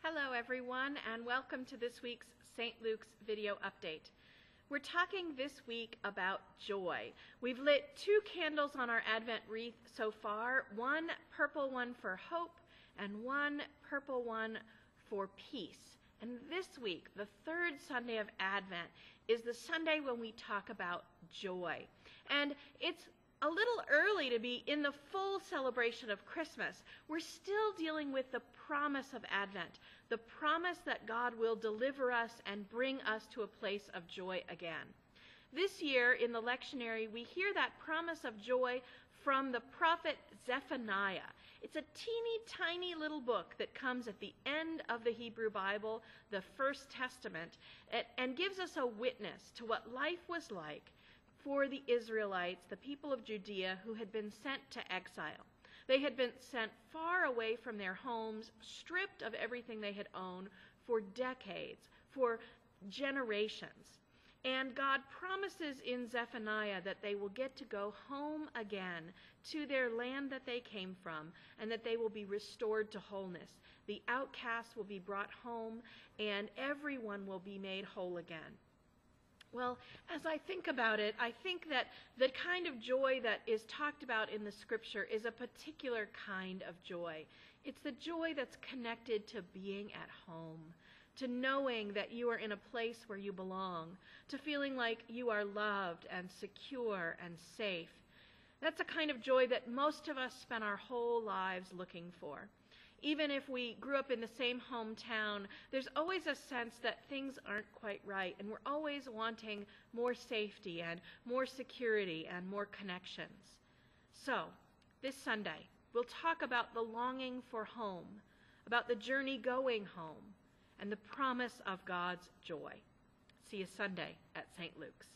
Hello everyone, and welcome to this week's St. Luke's video update. We're talking this week about joy. We've lit 2 candles on our Advent wreath so far, one purple one for hope and one purple one for peace. And this week, the 3rd Sunday of Advent, is the Sunday when we talk about joy. And it's a little early to be in the full celebration of Christmas. We're still dealing with the promise of Advent, the promise that God will deliver us and bring us to a place of joy again. This year in the lectionary, we hear that promise of joy from the prophet Zephaniah. It's a teeny tiny little book that comes at the end of the Hebrew Bible, the First Testament, and gives us a witness to what life was like for the Israelites, the people of Judea who had been sent to exile. They had been sent far away from their homes, stripped of everything they had owned for decades, for generations. And God promises in Zephaniah that they will get to go home again to their land that they came from, and that they will be restored to wholeness. The outcasts will be brought home, and everyone will be made whole again. Well, as I think about it, I think that the kind of joy that is talked about in the scripture is a particular kind of joy. It's the joy that's connected to being at home, to knowing that you are in a place where you belong, to feeling like you are loved and secure and safe. That's a kind of joy that most of us spend our whole lives looking for. Even if we grew up in the same hometown, there's always a sense that things aren't quite right, and we're always wanting more safety and more security and more connections. So, this Sunday, we'll talk about the longing for home, about the journey going home, and the promise of God's joy. See you Sunday at St. Luke's.